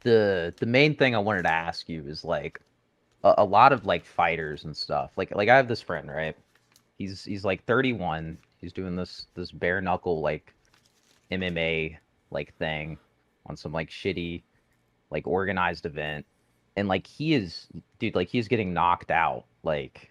the main thing I wanted to ask you is like a lot of like fighters and stuff. Like I have this friend, right? He's like 31. He's doing this bare knuckle like MMA like thing on some like shitty like organized event. And like he is dude, like he's getting knocked out like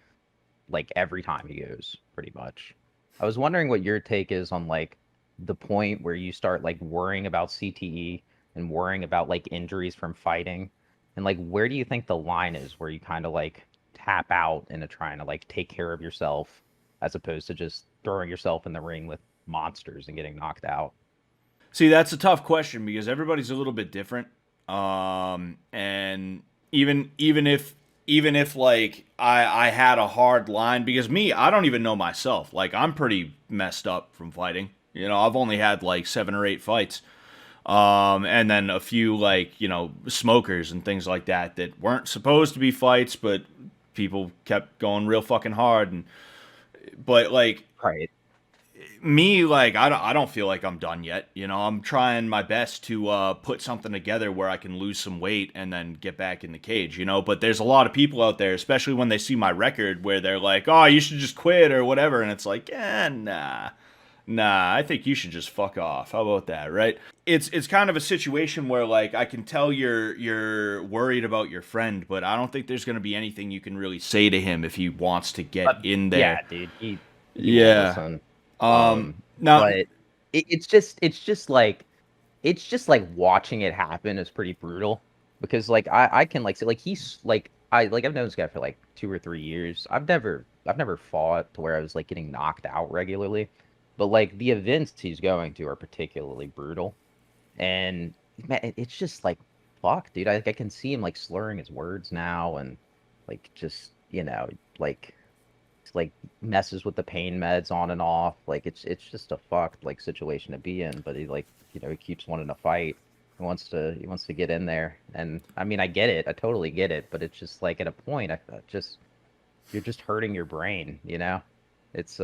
every time he goes, pretty much. I was wondering what your take is on like the point where you start like worrying about CTE and worrying about like injuries from fighting, and like where do you think the line is where you kind of like tap out into trying to like take care of yourself as opposed to just throwing yourself in the ring with monsters and getting knocked out? See, that's a tough question because everybody's a little bit different. And even if like I had a hard line because me, I don't even know myself. Like I'm pretty messed up from fighting. I've only had like 7 or 8 fights. And then a few like, smokers and things like that weren't supposed to be fights, but people kept going real fucking hard but like Right. me, like I don't feel like I'm done yet. I'm trying my best to put something together where I can lose some weight and then get back in the cage. But there's a lot of people out there, especially when they see my record, where they're like, "Oh, you should just quit or whatever," and it's like, nah, I think you should just fuck off. How about that, right? It's kind of a situation where like I can tell you're worried about your friend, but I don't think there's gonna be anything you can really say to him if he wants to get in Yeah, there. dude, he won't Yeah. listen. Now, But it's just like watching it happen is pretty brutal because like I can like say like he's like I've known this guy for like 2 or 3 years. I've never fought to where I was like getting knocked out regularly, but like the events he's going to are particularly brutal, and man, it's just like fuck, dude. I can see him like slurring his words now and like just like like messes with the pain meds on and off. Like it's just a fucked like situation to be in. But he like he keeps wanting to fight. He wants to get in there. And I mean I get it. I totally get it. But it's just like at a point I just you're just hurting your brain. It's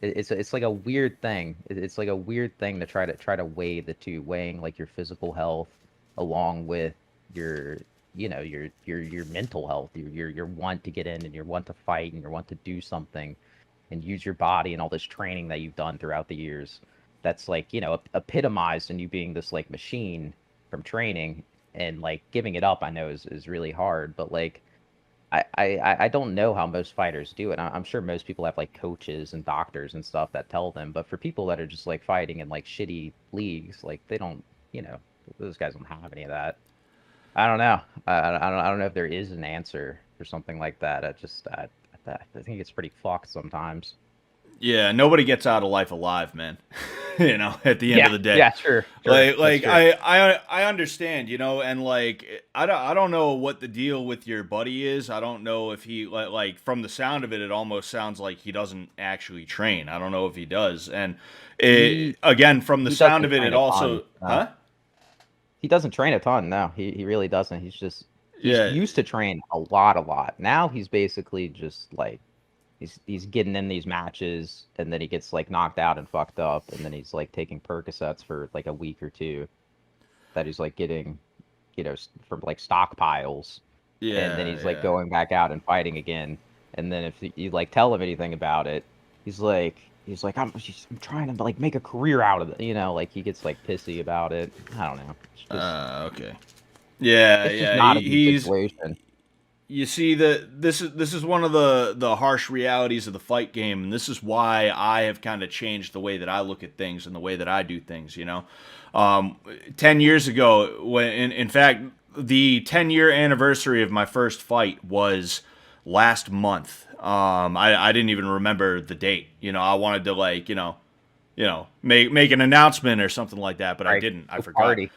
it's like a weird thing. It's like a weird thing to try to weigh the two, weighing like your physical health along with your your mental health, your want to get in and your want to fight and your want to do something and use your body and all this training that you've done throughout the years. That's like epitomized in you being this like machine from training, and like giving it up. I know is really hard, but like I don't know how most fighters do it. I'm sure most people have like coaches and doctors and stuff that tell them, but for people that are just like fighting in like shitty leagues, like they don't, you know, those guys don't have any of that. I don't know. I don't know if there is an answer for something like that. I think it's pretty fucked sometimes. yeah, nobody gets out of life alive, man. At the end Yeah, of the day. yeah, sure, sure, Like that's like true. I understand, and like I don't know what the deal with your buddy is. I don't know if he like from the sound of it, it almost sounds like he doesn't actually train. I don't know if he does. And He again, from the he sound doesn't of it, it train a ton. also, No, huh? he doesn't train a ton. No, he really doesn't. He's Yeah. used to train a lot, a lot. Now he's basically just like he's getting in these matches and then he gets like knocked out and fucked up and then he's like taking Percocets for like a week or two that he's like getting, from like stockpiles, and then Yeah, he's like yeah. going back out and fighting again. And then if you like tell him anything about it, he's like I'm trying to like make a career out of it. Like he gets like pissy about it. I don't know. Okay. Yeah, It's just yeah. not a good situation. You see that this is one of the harsh realities of the fight game, and this is why I have kind of changed the way that I look at things and the way that I do things. 10 years ago, when in fact the 10-year anniversary of my first fight was last month. I didn't even remember the date. I wanted to like make an announcement or something like that, but I Right? didn't. I Go forgot. party.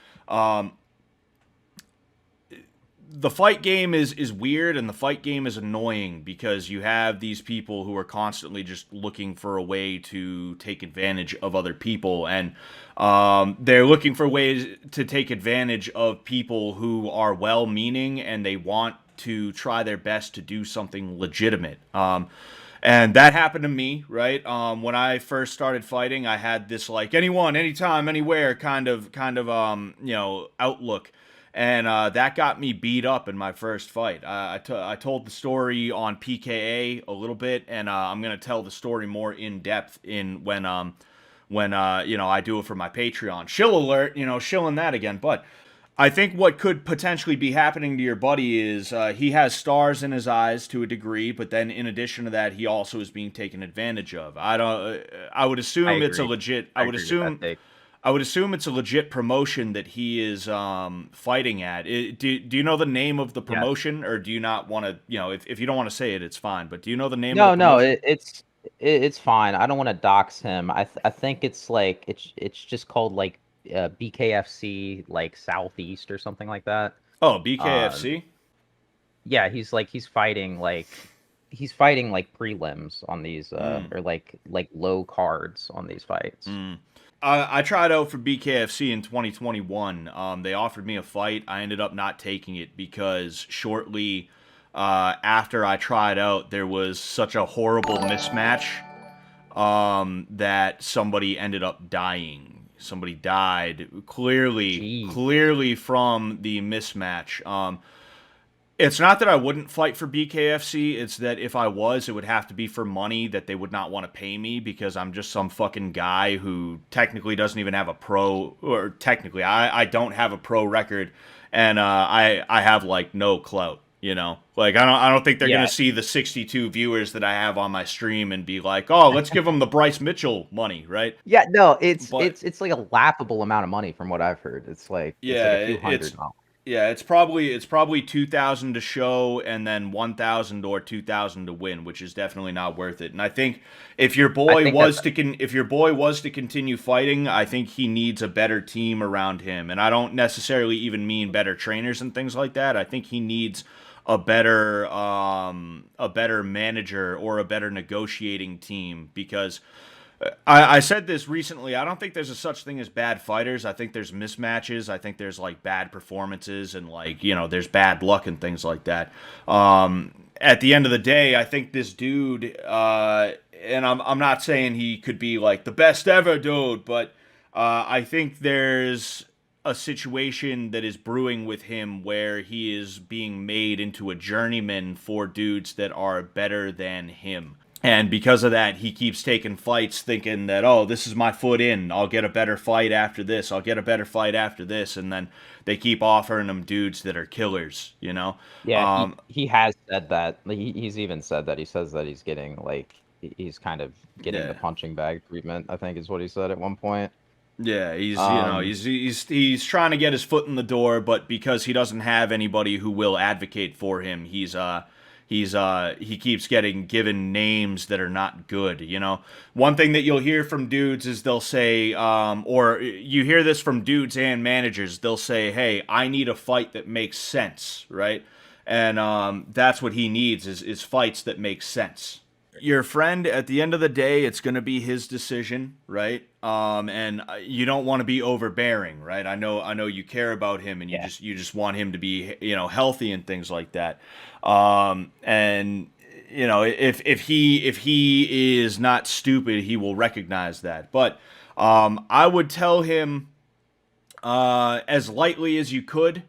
The fight game is weird, and the fight game is annoying because you have these people who are constantly just looking for a way to take advantage of other people, and they're looking for ways to take advantage of people who are well-meaning and they want to try their best to do something legitimate. And that happened to me, right? When I first started fighting, I had this like anyone, anytime, anywhere kind of outlook, and that got me beat up in my first fight. I told the story on PKA a little bit, and I'm gonna tell the story more in depth in when I do it for my Patreon. Shill alert, shilling that again, but. I think what could potentially be happening to your buddy is he has stars in his eyes to a degree, but then in addition to that, he also is being taken advantage of. I don't. I would I assume it's a agree. legit. I agree with that take. I would assume it's a legit promotion that he is fighting at. Do you know the name of the Yes. promotion, or do you not want to? If you don't want to say it, it's fine. But do you know the name of the No, no, promotion? it's fine. I don't want to dox him. I think it's like it's just called like BKFC like Southeast or something like that. Oh, Um, BKFC. yeah, he's fighting like prelims on these Mm. or like low cards on these fights. Mm. I tried out for BKFC in 2021. They offered me a fight. I ended up not taking it because shortly after I tried out, there was such a horrible mismatch that somebody ended up dying. Somebody died Jeez. clearly from the mismatch. It's not that I wouldn't fight for BKFC. It's that if I was, it would have to be for money that they would not want to pay me because I'm just some fucking guy who technically doesn't even have a pro, or technically, I don't have a pro record, and I have like no clout. Like I don't think they're gonna Yeah. see the 62 viewers that I have on my stream and be like, oh, let's give them the Bryce Mitchell money, right? Yeah, no, But it's like a laughable amount of money from what I've heard. It's like yeah, a few $100. it's probably 2,000 to show and then 1,000 or 2,000 to win, which is definitely not worth it. And I think if your I boy think that's was to if your boy was to continue fighting, I think he needs a better team around him. And I don't necessarily even mean better trainers and things like that. I think he needs a better manager or a better negotiating team because I said this recently. I don't think there's a such thing as bad fighters. I think there's mismatches. I think there's like bad performances and like there's bad luck and things like that. At the end of the day, I think this dude, and I'm not saying he could be like the best ever dude, but I think there's a situation that is brewing with him where he is being made into a journeyman for dudes that are better than him. And because of that, he keeps taking fights thinking that, oh, this is my foot in. I'll get a better fight after this. I'll get a better fight after this. And then they keep offering him dudes that are killers. Yeah, Um, he has said that. Like, he's even said that. He says that he's getting like he's kind of getting the yeah. punching bag treatment, I think is what he said at one point. Yeah, he's you know Um, he's trying to get his foot in the door, but because he doesn't have anybody who will advocate for him, he keeps getting given names that are not good. One thing that you'll hear from dudes is they'll say, or you hear this from dudes and managers, they'll say, "Hey, I need a fight that makes sense," right? And that's what he needs is fights that make sense. Your friend, at the end of the day, it's going to be his decision, right? And you don't want to be overbearing, right? I know you care about him and you yeah, just you just want him to be healthy and things like that. And if he is not stupid, he will recognize that. But I would tell him as lightly as you could,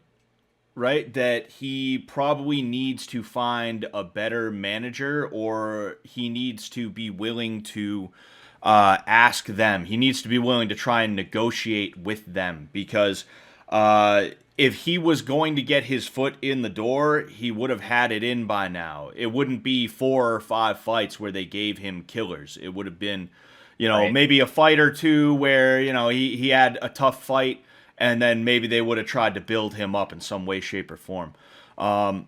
right? That he probably needs to find a better manager, or he needs to be willing to ask them. He needs to be willing to try and negotiate with them because if he was going to get his foot in the door, he would have had it in by now. It wouldn't be 4 or 5 fights where they gave him killers. It would have been, right. maybe a fight or two where, he had a tough fight and then maybe they would have tried to build him up in some way, shape, or form. Um,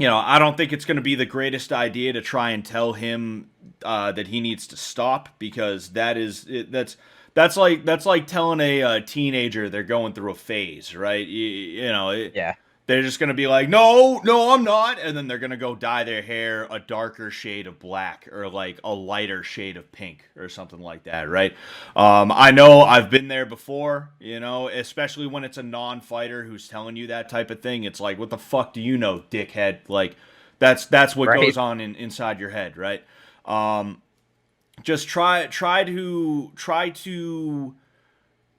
I don't think it's going to be the greatest idea to try and tell him that he needs to stop because that's like telling a teenager they're going through a phase, right? Yeah, They're just gonna be like, no, no, I'm not, and then they're gonna go dye their hair a darker shade of black or like a lighter shade of pink or something like that, right? I know I've been there before, especially when it's a non-fighter who's telling you that type of thing. It's like, what the fuck do you know, dickhead? Like, that's what right. goes on inside your head, right? Just try to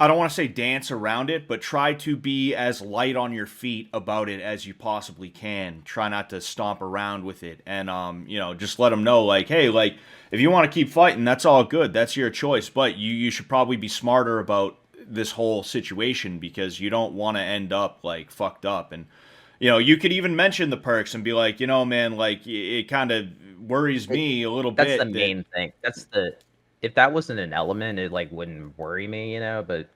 I don't want to say dance around it, but try to be as light on your feet about it as you possibly can. Try not to stomp around with it, and just let them know, like, hey, like, if you want to keep fighting, that's all good. That's your choice, but you should probably be smarter about this whole situation because you don't want to end up like fucked up. And you could even mention the perks and be like, man, like it kind of worries It, me a little that's the bit that. main thing. If that wasn't an element, it like wouldn't worry me, but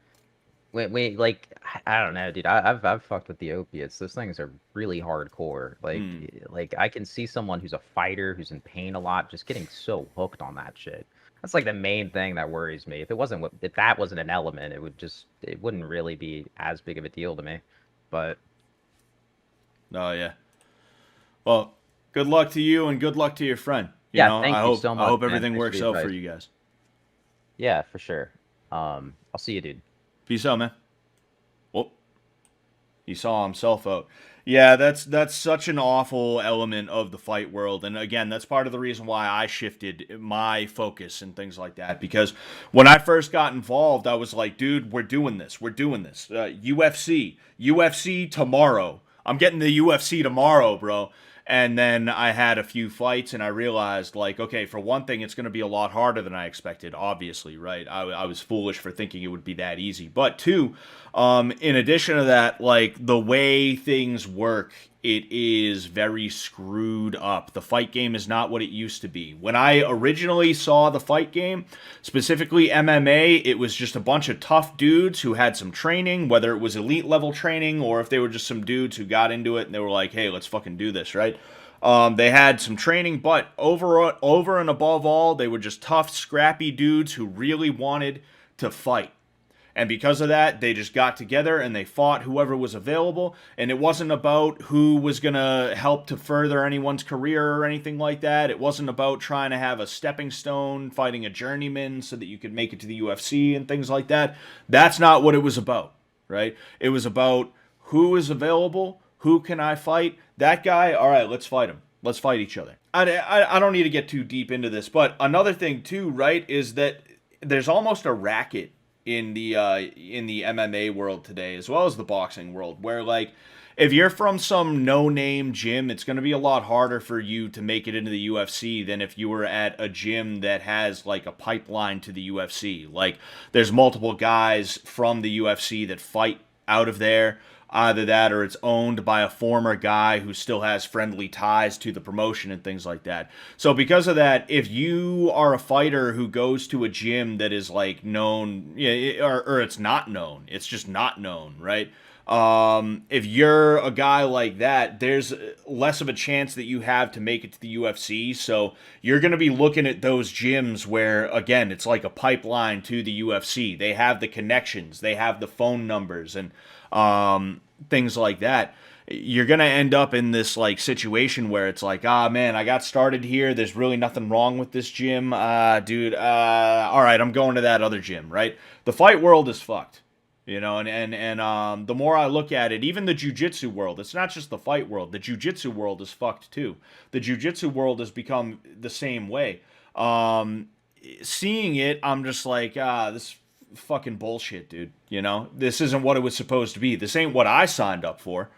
we like I don't know, dude. I've fucked with the opiates. Those things are really hardcore. Hmm. Like I can see someone who's a fighter who's in pain a lot just getting so hooked on that shit. That's like the main thing that worries me. If that wasn't an element, it wouldn't really be as big of a deal to me. But Oh yeah. Well, good luck to you and good luck to your friend. yeah, I thank you hope so I much, hope man. everything Thanks for works the out for advice. you guys. Yeah, for sure. I'll see you, dude. Peace out, man. Well, he saw himself out. Yeah, that's such an awful element of the fight world, and again, that's part of the reason why I shifted my focus and things like that. Because when I first got involved, I was like, dude, we're doing this. UFC tomorrow. I'm getting the UFC tomorrow, bro. And then I had a few fights, and I realized, like, okay, for one thing, it's going to be a lot harder than I expected. Obviously, right? I was foolish for thinking it would be that easy. But two, in addition to that, like the way things work, it is very screwed up. The fight game is not what it used to be. When I originally saw the fight game, specifically MMA, it was just a bunch of tough dudes who had some training, whether it was elite level training or if they were just some dudes who got into it and they were like, hey, let's fucking do this, right? They had some training, but over and above all, they were just tough, scrappy dudes who really wanted to fight. And because of that, they just got together and they fought whoever was available. And it wasn't about who was going to help to further anyone's career or anything like that. It wasn't about trying to have a stepping stone, fighting a journeyman so that you could make it to the UFC and things like that. That's not what it was about, right? It was about who is available, who can I fight. That guy, all right, let's fight him. Let's fight each other. I don't need to get too deep into this, but another thing too, right, is that there's almost a racket in the MMA world today, as well as the boxing world, where like if you're from some no-name gym, it's going to be a lot harder for you to make it into the UFC than if you were at a gym that has like a pipeline to the UFC. Like there's multiple guys from the UFC that fight out of there. Either that or it's owned by a former guy who still has friendly ties to the promotion and things like that. So because of that, if you are a fighter who goes to a gym that is like known, yeah, or it's not known, it's just not known, right? If you're a guy like that, there's less of a chance that you have to make it to the UFC. So you're going to be looking at those gyms where, again, it's like a pipeline to the UFC. They have the connections, they have the phone numbers, and things like that. You're gonna end up in this like situation where it's like, ah man, I got started here. There's really nothing wrong with this gym, dude. All right, I'm going to that other gym, right? The fight world is fucked, and the more I look at it, even the jujitsu world, it's not just the fight world. The jujitsu world is fucked too. The jujitsu world has become the same way. Seeing it, I'm just like, this fucking bullshit, dude. This isn't what it was supposed to be. This ain't what I signed up for.